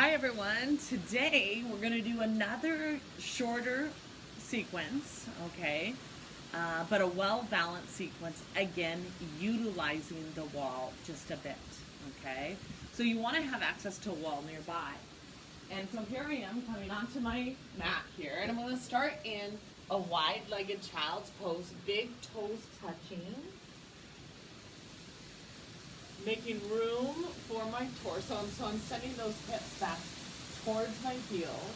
Hi everyone, today we're going to do another shorter sequence, okay, but a well-balanced sequence, again, utilizing the wall just a bit, okay. So you want to have access to a wall nearby. And so here I am coming onto my mat here, and I'm going to start in a wide-legged child's pose, big toes touching, making room for my torso. So I'm sending those hips back towards my heels,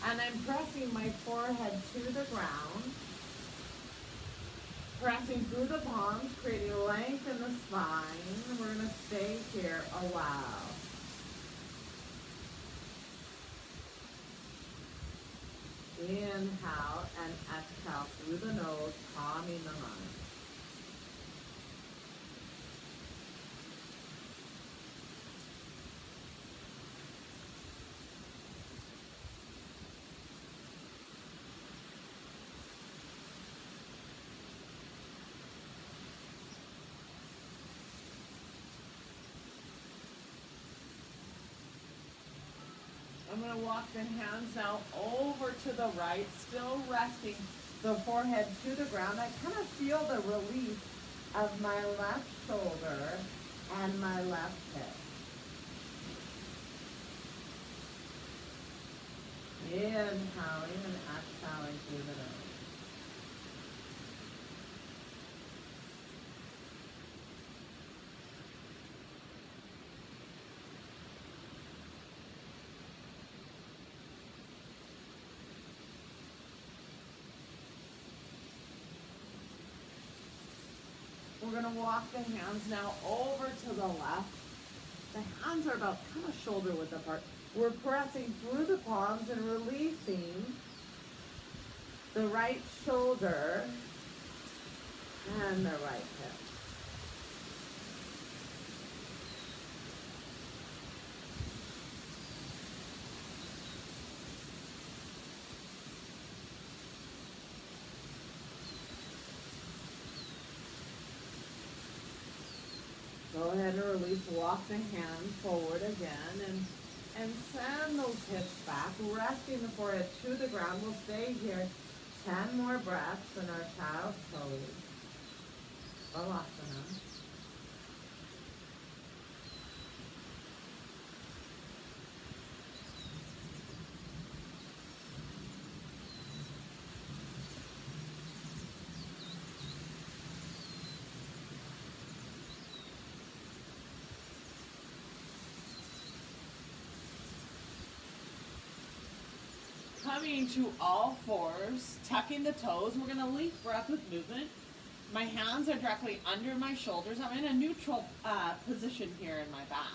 and I'm pressing my forehead to the ground, pressing through the palms, creating length in the spine. We're going to stay here a while. Inhale and exhale through the nose, calming the mind. I'm going to walk the hands now over to the right, still resting the forehead to the ground. I kind of feel the release of my left shoulder and my left hip. Inhaling and exhaling through the nose. We're going to walk the hands now over to the left. The hands are about kind of shoulder width apart. We're pressing through the palms and releasing the right shoulder and the right hip. Go ahead and release, walk the hand forward again and send those hips back, resting the forehead to the ground. We'll stay here 10 more breaths in our child's pose. Balasana. Coming to all fours, tucking the toes. We're going to link breath with movement. My hands are directly under my shoulders. I'm in a neutral position here in my back.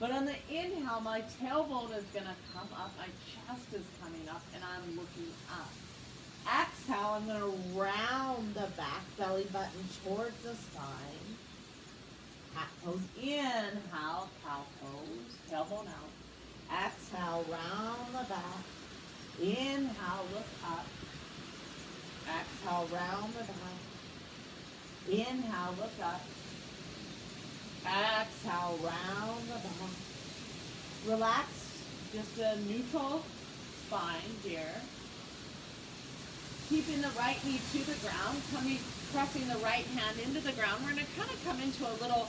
But on the inhale, my tailbone is going to come up, my chest is coming up, and I'm looking up. Exhale, I'm going to round the back, belly button towards the spine. Cat pose. Inhale, cow pose, tailbone out. Exhale, round the back. Inhale, look up. Exhale, round the back. Inhale, look up. Exhale, round the back. Relax, just a neutral spine here. Keeping the right knee to the ground, pressing the right hand into the ground. We're going to kind of come into a little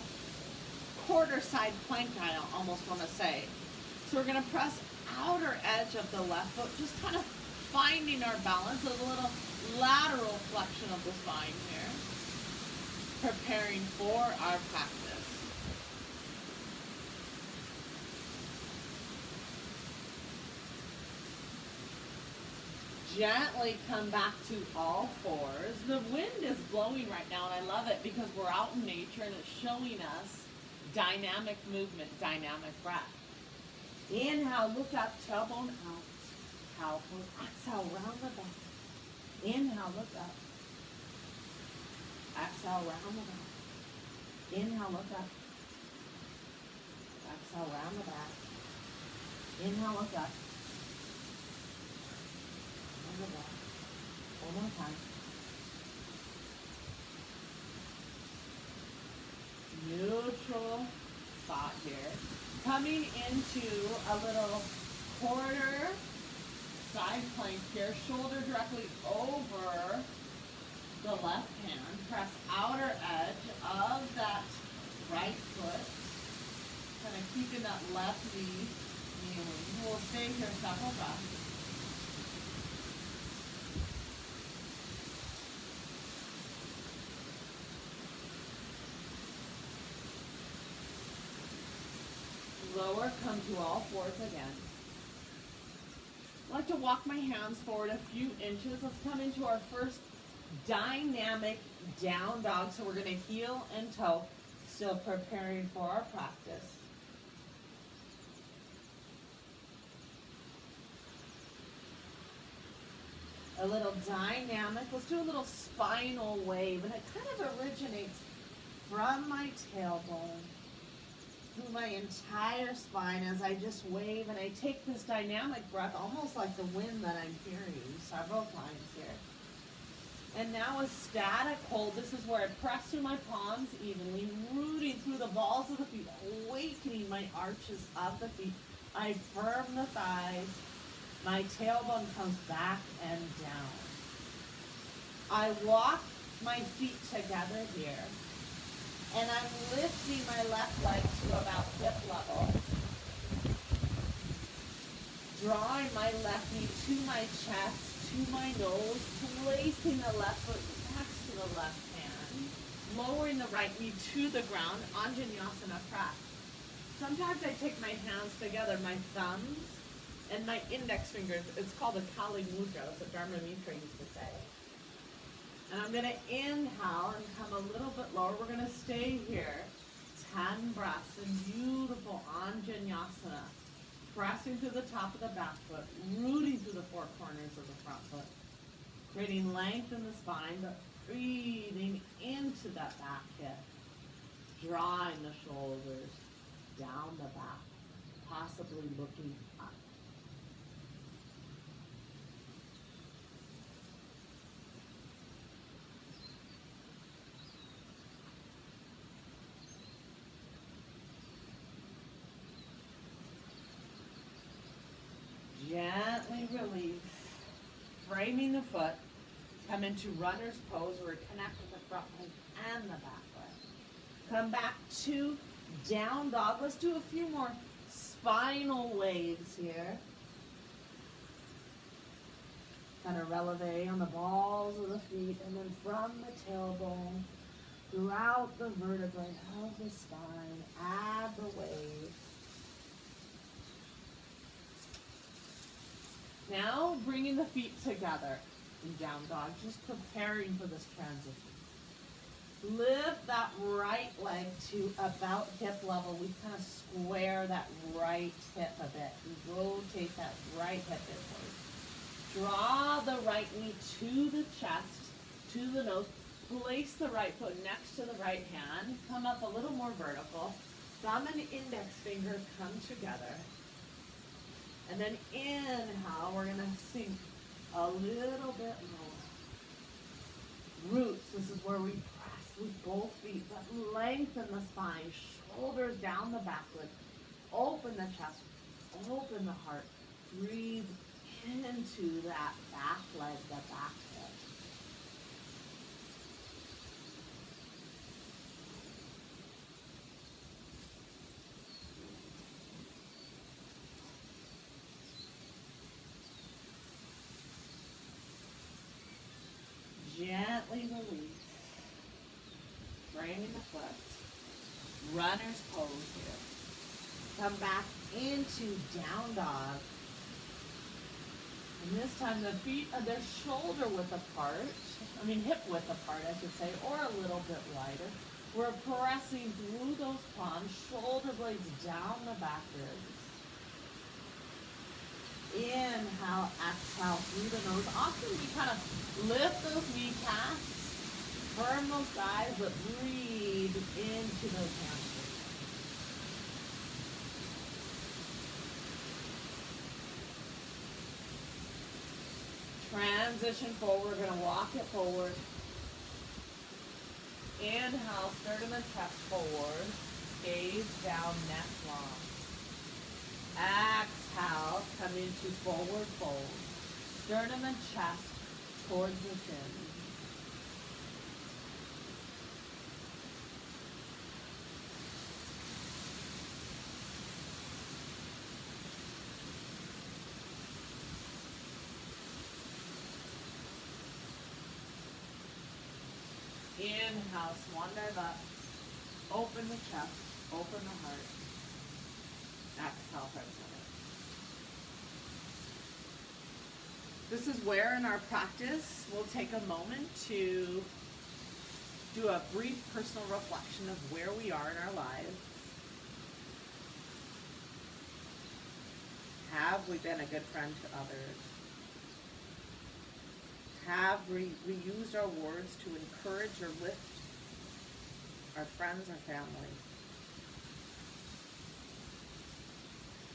quarter side plank, I almost want to say. So we're going to press outer edge of the left foot, just kind of finding our balance, a little lateral flexion of the spine here, preparing for our practice. Gently come back to all fours. The wind is blowing right now, and I love it because we're out in nature and it's showing us dynamic movement, dynamic breath. Inhale, look up, tailbone out. Cow pose. Exhale, round the back. Inhale, look up. Exhale, round the back. Inhale, look up. Exhale, round the back. Inhale, look up. Round the back. One more time. Neutral spot here. Coming into a little quarter side plank here, shoulder directly over the left hand. Press outer edge of that right foot. Kind of keeping that left knee kneeling. We'll stay here several breaths. Lower, come to all fours again. I like to walk my hands forward a few inches. Let's come into our first dynamic down dog. So we're going to heel and toe, still preparing for our practice. A little dynamic. Let's do a little spinal wave, and it kind of originates from my tailbone through my entire spine as I just wave, and I take this dynamic breath almost like the wind that I'm hearing several times here. And now a static hold. This is where I press through my palms evenly, rooting through the balls of the feet, awakening my arches of the feet. I firm the thighs. My tailbone comes back and down. I walk my feet together here. And I'm lifting my left leg to about hip level. Drawing my left knee to my chest, to my nose, placing the left foot next to the left hand. Lowering the right knee to the ground, Anjaneyasana press. Sometimes I take my hands together, my thumbs and my index fingers. It's called a Kali Mudra, that's what Dharma Mitra used to say. And I'm going to inhale and come a little bit lower. We're going to stay here 10 breaths in beautiful Anjaneyasana. Pressing through the top of the back foot, rooting through the four corners of the front foot. Creating length in the spine, but breathing into that back hip. Drawing the shoulders down the back, possibly looking up. Gently release, framing the foot, come into runner's pose where we connect with the front leg and the back leg. Come back to down dog. Let's do a few more spinal waves here. Kind of releve on the balls of the feet, and then from the tailbone throughout the vertebrae of the spine, add the wave. Now, bringing the feet together in down dog, just preparing for this transition. Lift that right leg to about hip level. We kind of square that right hip a bit. We rotate that right hip inward. Draw the right knee to the chest, to the nose. Place the right foot next to the right hand. Come up a little more vertical. Thumb and index finger come together. And then inhale, we're going to sink a little bit lower. Roots, this is where we press with both feet, but lengthen the spine, shoulders down the back leg. Open the chest, open the heart. Breathe into that back leg, the back hip. Gently release. Framing the foot. Runner's pose here. Come back into down dog. And this time the feet are their shoulder width apart. Hip width apart, I should say, or a little bit wider. We're pressing through those palms, shoulder blades down the back ribs. Inhale, exhale through the nose. Often we kind of lift those kneecaps, firm those thighs, but breathe into those hamstrings. Transition forward, we're going to walk it forward. Inhale, sternum and chest forward. Gaze down, neck long. Exhale, come into forward fold. Sternum and chest towards the chin. Inhale, swan dive up. Open the chest, open the heart. Exhale, heart center. This is where in our practice we'll take a moment to do a brief personal reflection of where we are in our lives. Have we been a good friend to others? Have we used our words to encourage or lift our friends or family?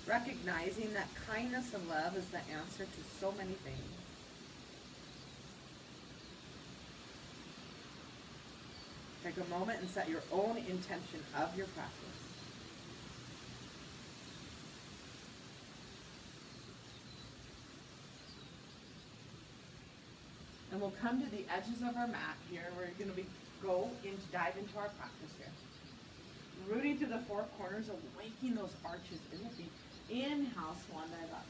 Recognizing that kindness and love is the answer to so many things. Take a moment and set your own intention of your practice. And we'll come to the edges of our mat here. We're going to dive into our practice here. Rooting through the four corners, awakening those arches in the feet. Inhale, swan dive up.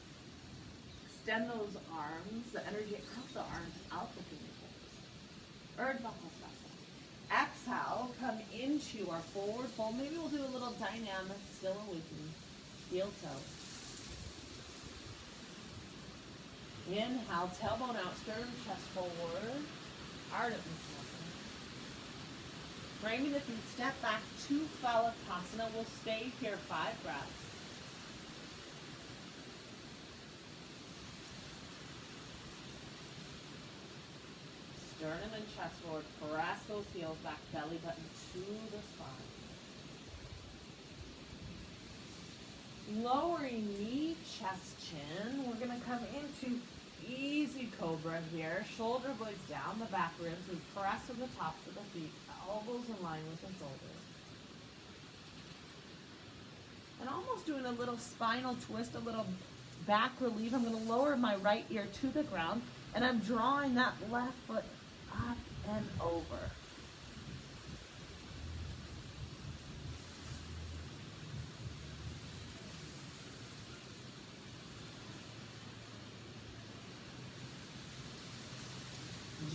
Extend those arms, the energy across the arms, out the fingertips. Urdhva Hastasana. Exhale, come into our forward fold. Maybe we'll do a little dynamic, still awakening. Heel toe. Inhale, tailbone out, sternum, chest forward. Ardha Uttanasana. Framing the feet, step back to Phalakasana. We'll stay here 5 breaths. Sternum and chest forward. Press those heels back, belly button to the spine. Lowering knee, chest, chin. We're going to come into easy cobra here. Shoulder blades down, the back ribs. We press to the tops of the feet. Elbows in line with the shoulders. And almost doing a little spinal twist, a little back relief. I'm going to lower my right ear to the ground. And I'm drawing that left foot up and over.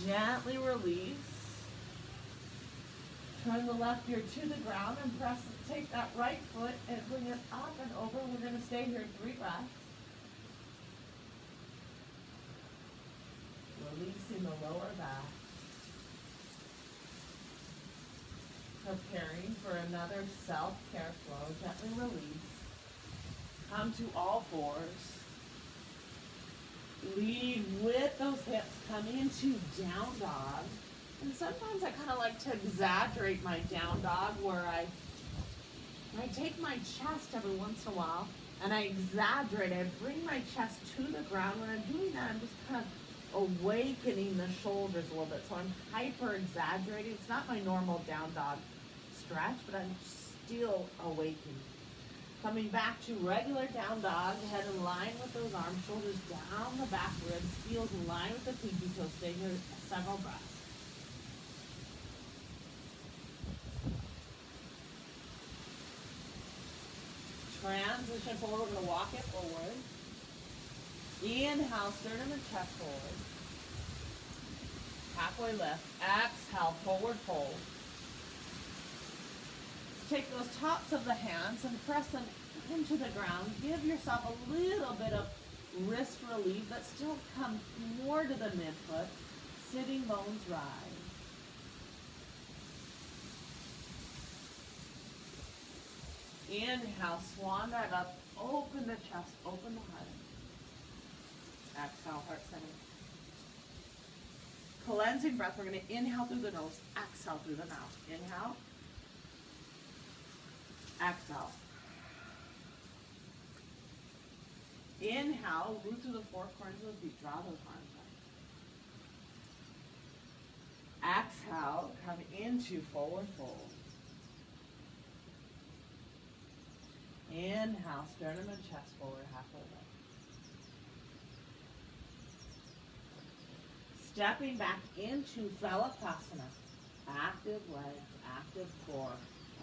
Gently release. Turn the left ear to the ground and press. Take that right foot and bring it up and over. We're going to stay here 3 breaths. Releasing the lower back. Preparing for another self-care flow. Gently release. Come to all fours. Lead with those hips. Come into down dog. And sometimes I kind of like to exaggerate my down dog where I take my chest every once in a while and I exaggerate. I bring my chest to the ground. When I'm doing that, I'm just kind of awakening the shoulders a little bit. So I'm hyper exaggerating. It's not my normal down dog stretch, but I'm still awakening. Coming back to regular down dog, head in line with those arms, shoulders down the back ribs, heels in line with the pinky toes. Stay here several breaths. Transition forward, we're going to walk it forward. Inhale, sternum and chest forward. Halfway lift. Exhale, forward fold. Take those tops of the hands and press them into the ground. Give yourself a little bit of wrist relief, but still come more to the midfoot. Sitting bones rise. Inhale, swan dive up. Open the chest, open the heart. Exhale, heart center. Cleansing breath. We're going to inhale through the nose, exhale through the mouth. Inhale. Exhale. Inhale, root through the 4 corners of the feet. Draw those arms up. Exhale, come into forward fold. Inhale, sternum and chest forward, halfway lift. Stepping back into Thalakasana. Active legs, active core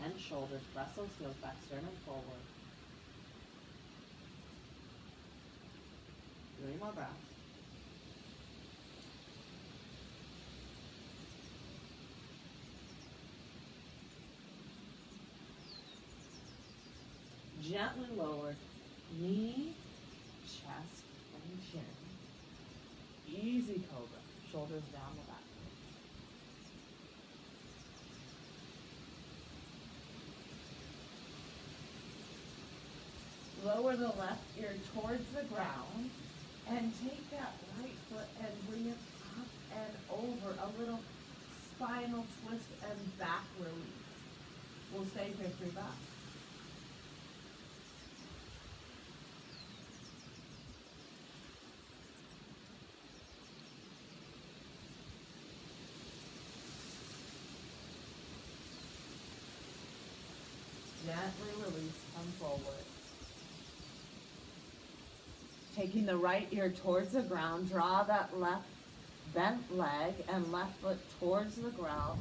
and shoulders. Press those heels back, sternum forward. 3 more breaths. Gently lowered, knee, chest, and chin. Easy cobra, shoulders down the back. Lower the left ear towards the ground and take that right foot and bring it up and over, a little spinal twist and back release. We'll stay here 3 breaths. Gently release, come forward. Taking the right ear towards the ground, draw that left bent leg and left foot towards the ground,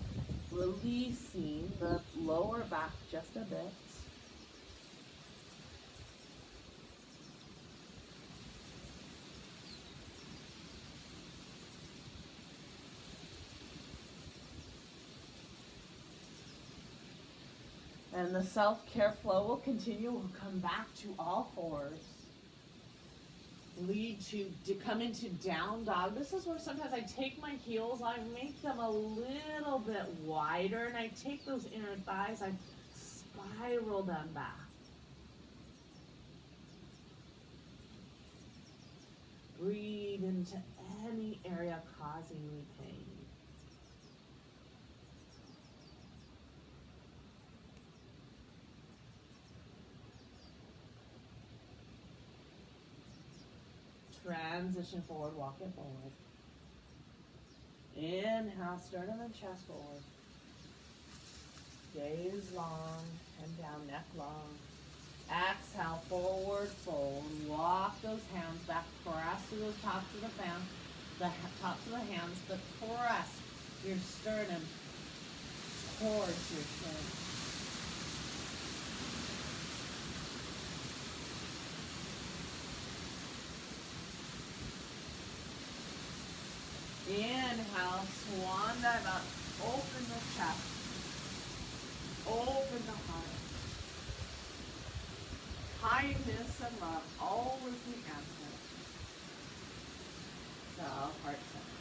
releasing the lower back just a bit. And the self-care flow will continue. We'll come back to all fours. Lead to come into down dog. This is where sometimes I take my heels, I make them a little bit wider, and I take those inner thighs, I spiral them back. Breathe into any area causing me pain. Transition forward, walk it forward. Inhale, sternum and chest forward. Gaze long, and down, neck long. Exhale, forward fold. Walk those hands back, press to those tops of the fan, tops of the hands, but press your sternum towards your chin. Inhale, swan dive up, open the chest, open the heart. Kindness and love, always the answer. So, heart center.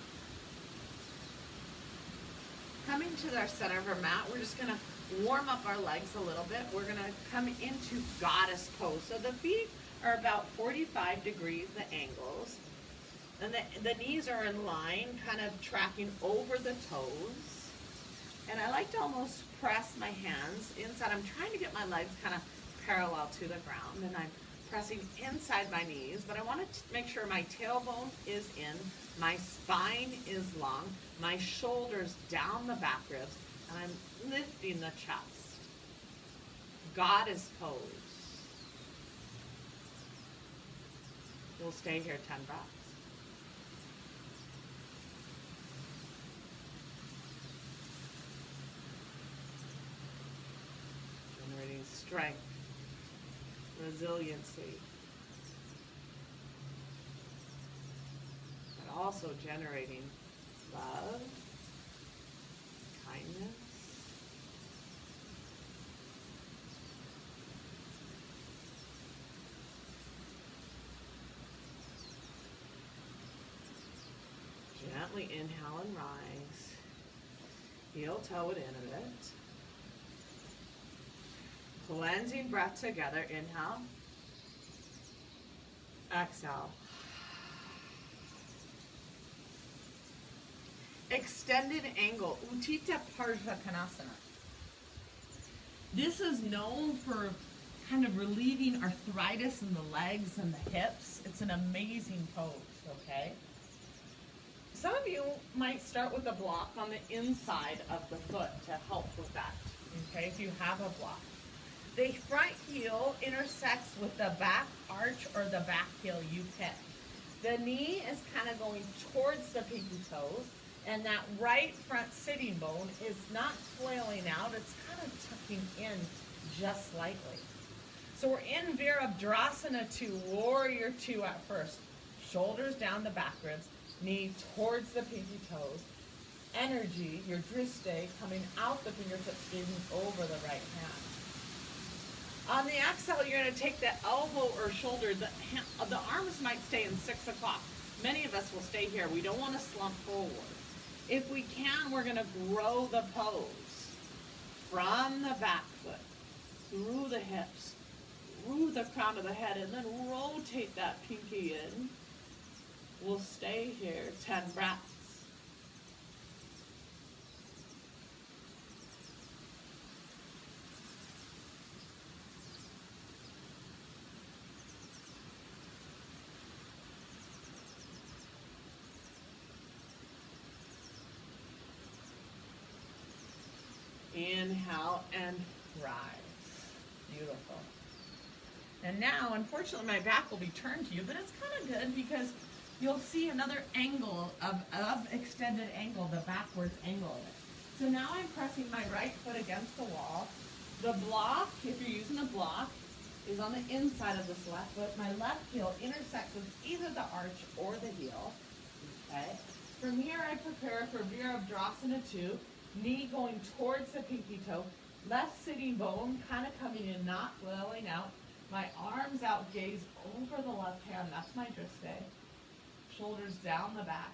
Coming to our center of our mat, we're just going to warm up our legs a little bit. We're going to come into goddess pose. So the feet are about 45 degrees, the angles. And the knees are in line, kind of tracking over the toes. And I like to almost press my hands inside. I'm trying to get my legs kind of parallel to the ground, and I'm pressing inside my knees, but I want to make sure my tailbone is in, my spine is long, my shoulders down the back ribs, and I'm lifting the chest. Goddess pose. We'll stay here 10 breaths. Generating strength, resiliency, but also generating love, kindness, gently inhale and rise, heel toe it in a bit. Cleansing breath together. Inhale. Exhale. Extended angle. Utthita Prashanasana. This is known for kind of relieving arthritis in the legs and the hips. It's an amazing pose, okay? Some of you might start with a block on the inside of the foot to help with that, okay, if you have a block. The front heel intersects with the back arch or the back heel you pick. The knee is kind of going towards the pinky toes, and that right front sitting bone is not flailing out, it's kind of tucking in just slightly. So we're in Virabhadrasana 2, Warrior 2 at first. Shoulders down the back ribs, knee towards the pinky toes. Energy, your driste, coming out the fingertips, gazing over the right hand. On the exhale, you're going to take the elbow or shoulder. The arms might stay in 6 o'clock. Many of us will stay here. We don't want to slump forward. If we can, we're going to grow the pose from the back foot, through the hips, through the crown of the head, and then rotate that pinky in. We'll stay here 10 breaths. Inhale and rise. Beautiful. And now, unfortunately, my back will be turned to you, but it's kind of good because you'll see another angle of extended angle, the backwards angle of it. So now I'm pressing my right foot against the wall. The block, if you're using a block, is on the inside of this left foot. My left heel intersects with either the arch or the heel. Okay. From here, I prepare for Virabhadrasana 2. Knee going towards the pinky toe, left sitting bone kind of coming in, not flailing out. My arms out, gaze over the left hand, that's my driste. Shoulders down the back.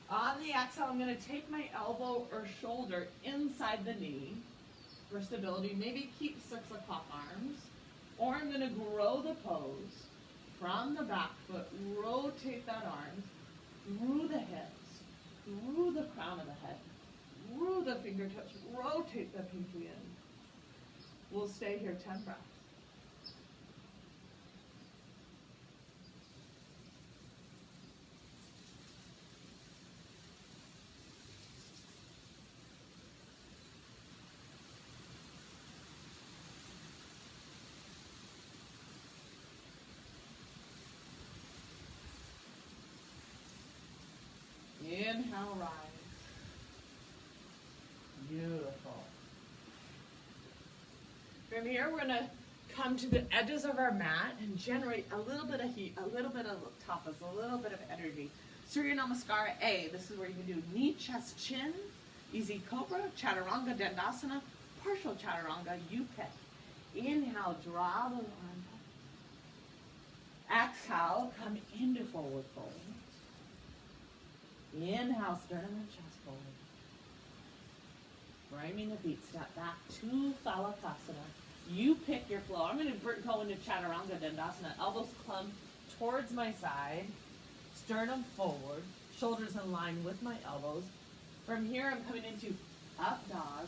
On the exhale, I'm going to take my elbow or shoulder inside the knee for stability. Maybe keep 6 o'clock arms. Or I'm going to grow the pose from the back foot, rotate that arm through the hips, through the crown of the head, through the fingertips, rotate the pinky in. We'll stay here 10 breaths. Inhale, rise. Beautiful. From here, we're going to come to the edges of our mat and generate a little bit of heat, a little bit of tapas, a little bit of energy. Surya Namaskara A, this is where you can do knee, chest, chin, easy cobra, chaturanga, dandasana, partial chaturanga, you pick. Inhale, draw the arm up. Exhale, come into forward fold. Inhale, sternum and chest forward. Framing the feet, step back to Phalakasana. You pick your flow. I'm going to go into Chaturanga Dandasana. Elbows clump towards my side. Sternum forward. Shoulders in line with my elbows. From here, I'm coming into up dog.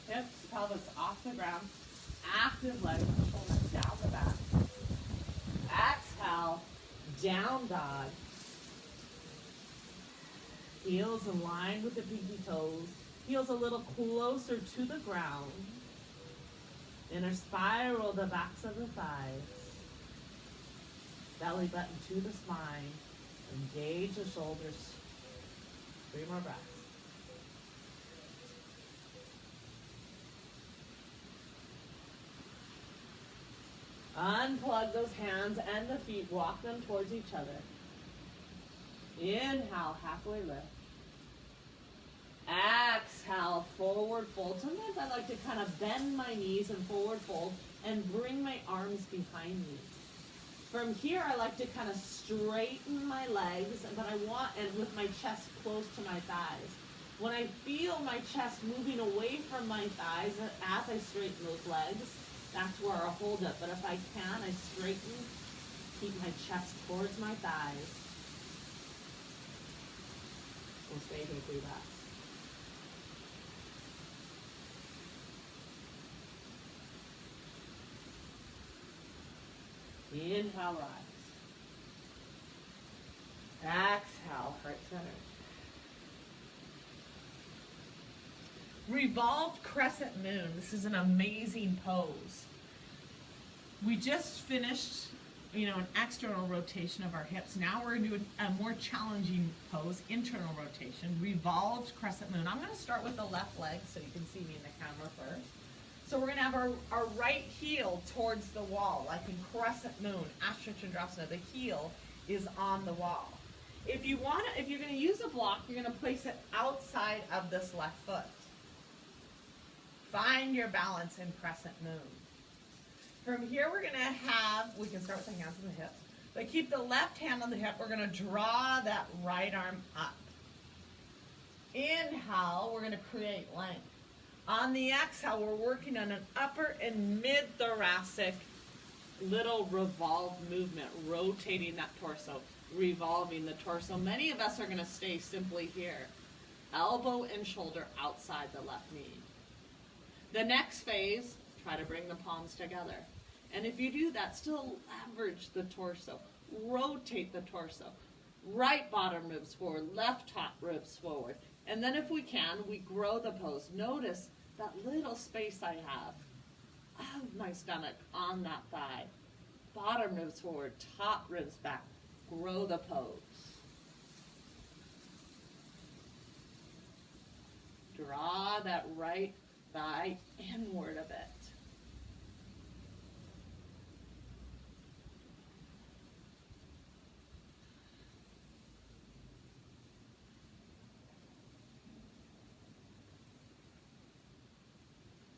Hips, pelvis off the ground. Active legs, shoulders down the back. Exhale, down dog. Heels in line with the pinky toes. Heels a little closer to the ground. Inner spiral the backs of the thighs. Belly button to the spine. Engage the shoulders. 3 more breaths. Unplug those hands and the feet. Walk them towards each other. Inhale, halfway lift. Exhale, forward fold. Sometimes I like to kind of bend my knees and forward fold and bring my arms behind me. From here, I like to kind of straighten my legs, but I want, and with my chest close to my thighs. When I feel my chest moving away from my thighs as I straighten those legs, that's where I'll hold it. But if I can, I straighten, keep my chest towards my thighs. We'll stay here through that. Inhale, rise. Exhale, heart center. Revolved crescent moon. This is an amazing pose. We just finished, an external rotation of our hips. Now we're doing a more challenging pose, internal rotation, revolved crescent moon. I'm going to start with the left leg so you can see me in the camera first. So we're going to have our right heel towards the wall, like in crescent moon, Astra Chandrasana. The heel is on the wall. If you're going to use a block, you're going to place it outside of this left foot. Find your balance in crescent moon. From here, we can start with the hands on the hips, but keep the left hand on the hip. We're going to draw that right arm up. Inhale, we're going to create length. On the exhale, we're working on an upper and mid-thoracic little revolve movement, rotating that torso, revolving the torso. Many of us are going to stay simply here. Elbow and shoulder outside the left knee. The next phase, try to bring the palms together. And if you do that, still leverage the torso. Rotate the torso. Right bottom ribs forward, left top ribs forward. And then if we can, we grow the pose. Notice that little space I have of my stomach on that thigh. Bottom ribs forward, top ribs back. Grow the pose. Draw that right thigh inward a bit.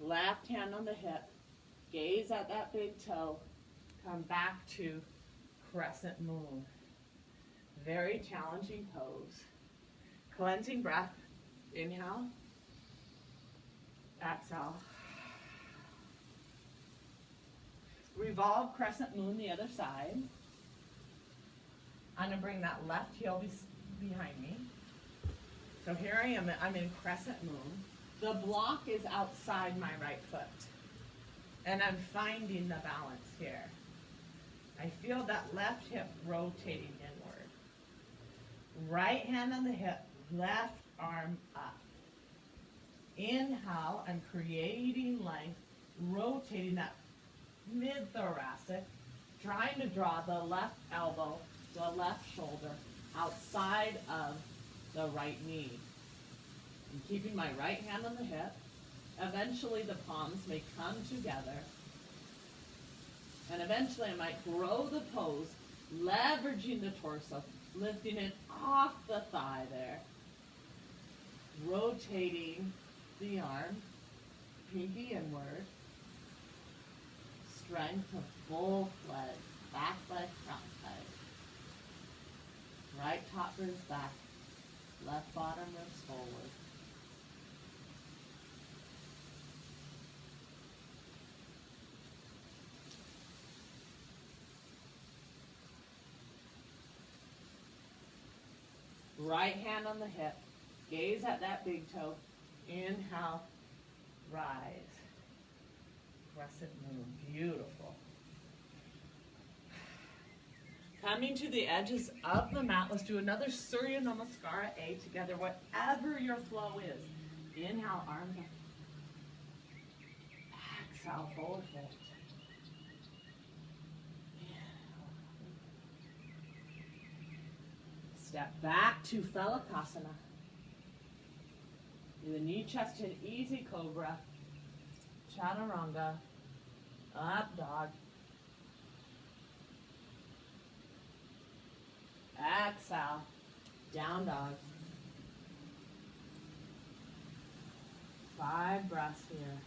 Left hand on the hip, gaze at that big toe, come back to crescent moon. Very challenging pose. Cleansing breath, inhale, exhale. Revolve crescent moon the other side. I'm going to bring that left heel behind me. So here I am, I'm in crescent moon. The block is outside my right foot. And I'm finding the balance here. I feel that left hip rotating inward. Right hand on the hip, left arm up. Inhale, I'm creating length, rotating that mid-thoracic, trying to draw the left elbow, the left shoulder outside of the right knee. I'm keeping my right hand on the hip. Eventually the palms may come together. And eventually I might grow the pose, leveraging the torso, lifting it off the thigh there. Rotating the arm, pinky inward. Strength of both legs, back leg, front leg. Right top ribs back, left bottom ribs forward. Right hand on the hip, gaze at that big toe. Inhale, rise. Crescent moon, beautiful. Coming to the edges of the mat, let's do another Surya Namaskara A together, whatever your flow is. Inhale, arms up. Exhale, forward fold. Step back to Phalakasana. Do the knee, chest, and easy cobra. Chaturanga. Up dog. Exhale. Down dog. 5 breaths here.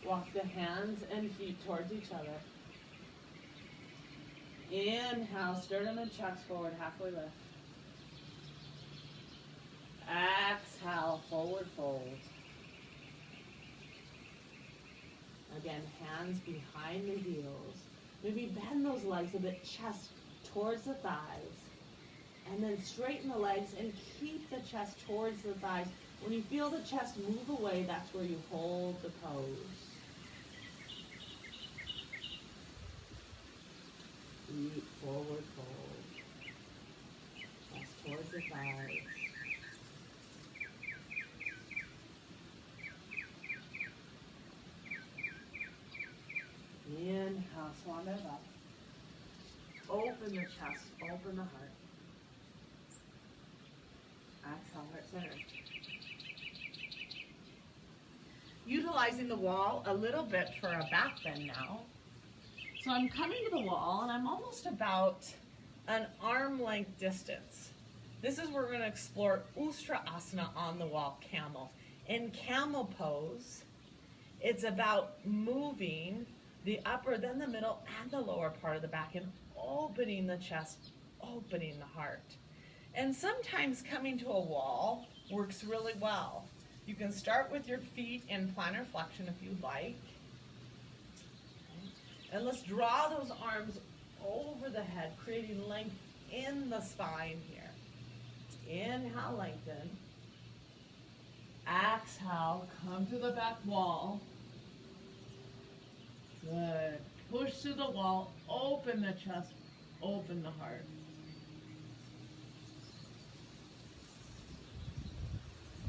Walk the hands and feet towards each other. Inhale, sternum and chest forward, halfway lift. Exhale, forward fold. Again, hands behind the heels. Maybe bend those legs a bit, chest towards the thighs. And then straighten the legs and keep the chest towards the thighs. When you feel the chest move away, that's where you hold the pose. Feet forward fold. Chest towards the thighs. Inhale, swan dive up. Open the chest, open the heart. Exhale, heart center. Utilizing the wall a little bit for a back bend now. So I'm coming to the wall and I'm almost about an arm length distance. This is where we're going to explore Ustrasana on the wall, camel. In camel pose, it's about moving the upper, then the middle, and the lower part of the back and opening the chest, opening the heart. And sometimes coming to a wall works really well. You can start with your feet in plantar flexion if you like. Okay. And let's draw those arms over the head, creating length in the spine here. Inhale, lengthen. Exhale, come to the back wall. Good. Push to the wall, open the chest, open the heart.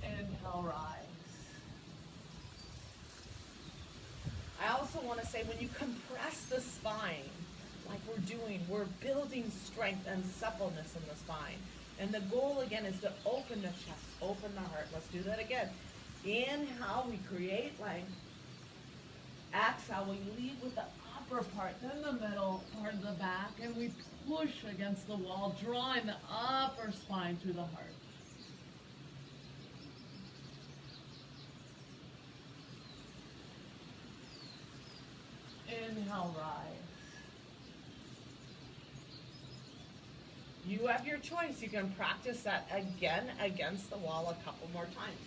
Inhale, rise. I also want to say when you compress the spine, like we're doing, we're building strength and suppleness in the spine. And the goal again is to open the chest, open the heart. Let's do that again. Inhale, we create length. Exhale, we lead with the upper part, then the middle part of the back, and we push against the wall, drawing the upper spine through the heart. Inhale, rise. You have your choice. You can practice that again against the wall a couple more times.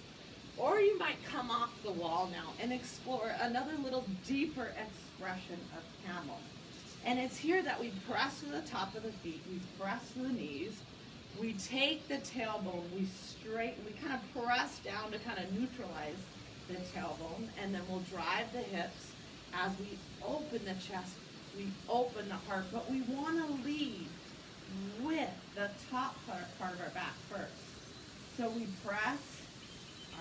Or you might come off the wall now and explore another little deeper expression of camel. And it's here that we press to the top of the feet, we press to the knees, we take the tailbone, we straighten, we kind of press down to kind of neutralize the tailbone, and then we'll drive the hips. As we open the chest, we open the heart, but we want to lead with the top part of our back first. So we press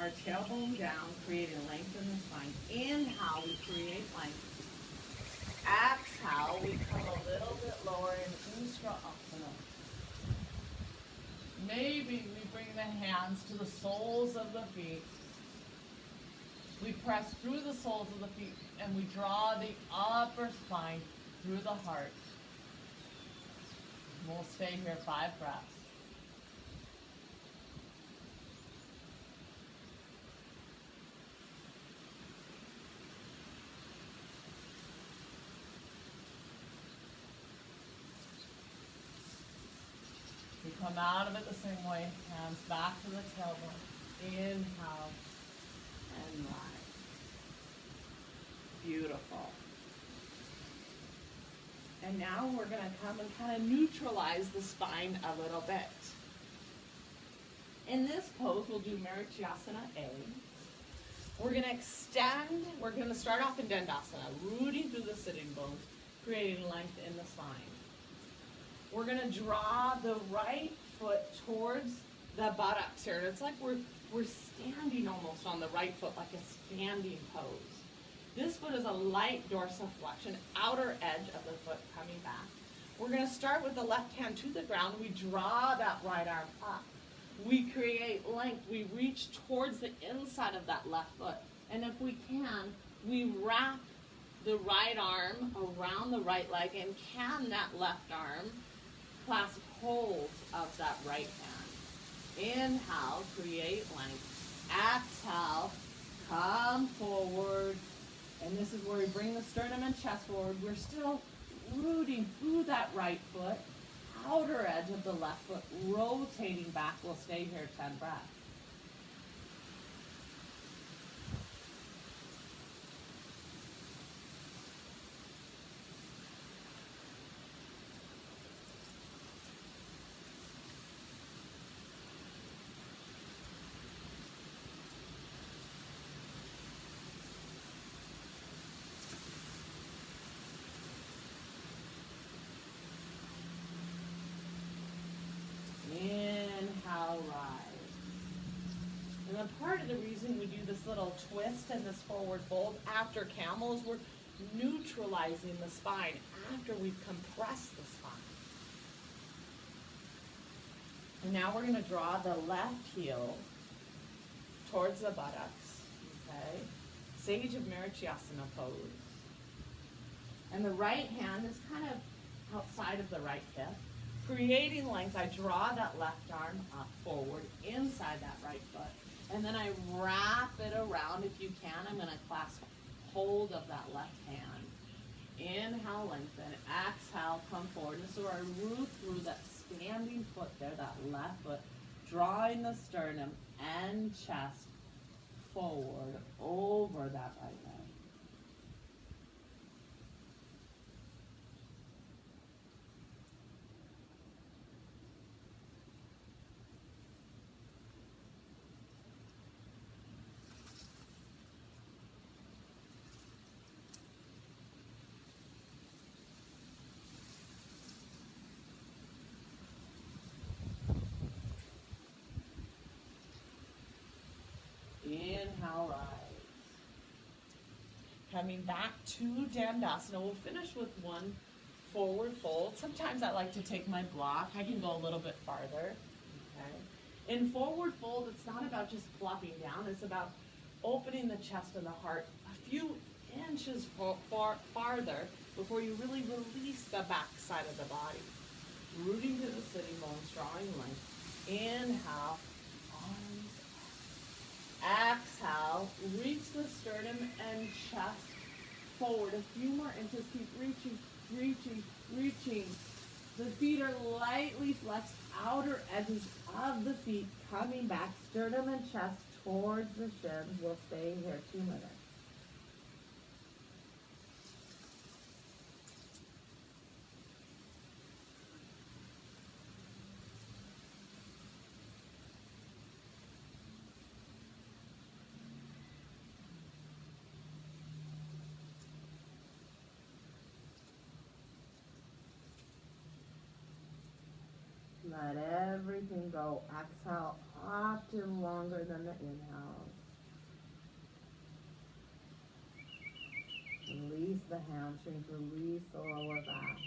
our tailbone down, creating length in the spine. Inhale, we create length. Exhale, we come a little bit lower in Ustrasana. Maybe we bring the hands to the soles of the feet. We press through the soles of the feet and we draw the upper spine through the heart. We'll stay here 5 breaths. We come out of it the same way, hands back to the tailbone. Inhale and rise. Beautiful. And now we're going to come and kind of neutralize the spine a little bit. In this pose, we'll do Marichyasana A. We're going to extend, we're going to start off in Dandasana, rooting through the sitting bones, creating length in the spine. We're going to draw the right foot towards the buttocks here. It's like we're standing almost on the right foot, like a standing pose. This foot is a light dorsiflexion, outer edge of the foot coming back. We're going to start with the left hand to the ground. We draw that right arm up. We create length. We reach towards the inside of that left foot. And if we can, we wrap the right arm around the right leg, and can that left arm clasp hold of that right hand. Inhale, create length. Exhale, come forward. And this is where we bring the sternum and chest forward. We're still rooting through that right foot, outer edge of the left foot, rotating back. We'll stay here 10 breaths. And part of the reason we do this little twist and this forward fold after camel is we're neutralizing the spine after we've compressed the spine. And now we're going to draw the left heel towards the buttocks, okay? Sage of Marichyasana pose. And the right hand is kind of outside of the right hip. Creating length, I draw that left arm up forward inside that right foot. And then I wrap it around. If you can, I'm going to clasp hold of that left hand. Inhale, lengthen. Exhale, come forward. And so I root through that standing foot there, that left foot, drawing the sternum and chest forward over that right leg. Inhale, rise. Coming back to Dandasana. We'll finish with one forward fold. Sometimes I like to take my block. I can go a little bit farther. Okay. In forward fold, it's not about just plopping down. It's about opening the chest and the heart a few inches farther before you really release the back side of the body. Rooting to the sitting bones, drawing length. Inhale. Exhale, reach the sternum and chest forward. A few more inches, keep reaching, reaching, reaching. The feet are lightly flexed, outer edges of the feet coming back, sternum and chest towards the shins. We'll stay here 2 minutes. Let everything go. Exhale often longer than the inhale. Release the hamstrings, release the lower back.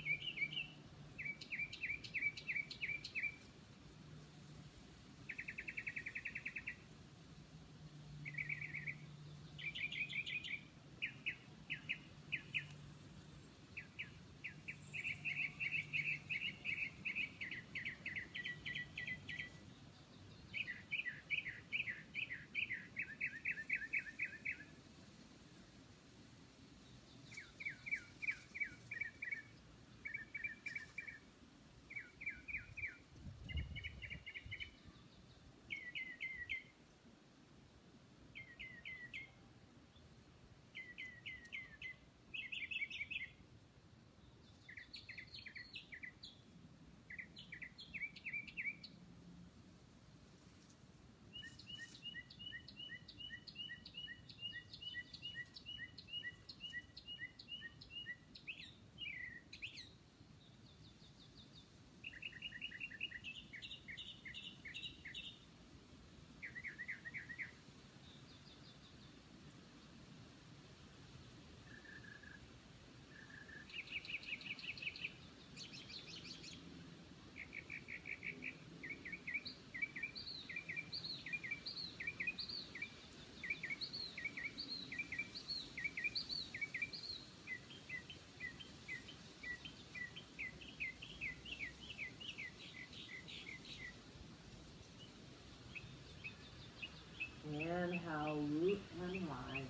Inhale, root and rise.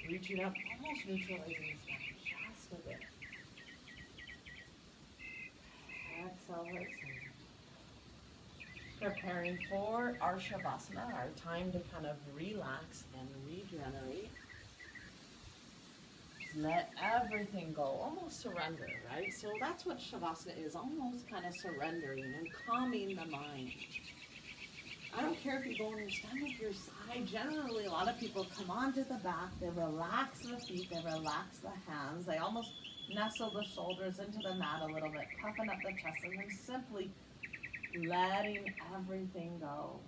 Reaching up, almost neutralizing the spine just a bit. Exhale, right side. Preparing for our Shavasana, our time to kind of relax and regenerate. Let everything go, almost surrender, right? So that's what Shavasana is, almost kind of surrendering and calming the mind. I don't care if you go and stand up your side. Generally, a lot of people come onto the back, they relax the feet, they relax the hands, they almost nestle the shoulders into the mat a little bit, puffing up the chest, and then simply letting everything go.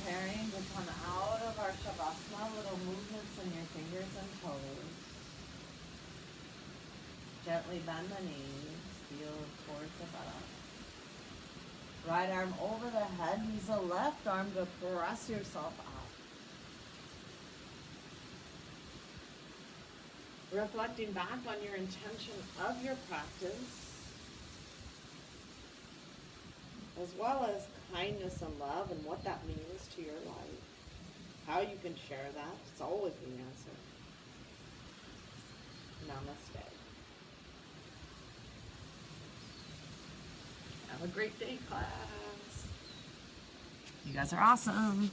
preparing to come out of our Shavasana, little movements in your fingers and toes. Gently bend the knees, heel towards the buttocks. Right arm over the head, use the left arm to press yourself up. Reflecting back on your intention of your practice, as well as kindness and love and what that means to your life. How you can share that. It's always the answer. Namaste. Have a great day, class. You guys are awesome.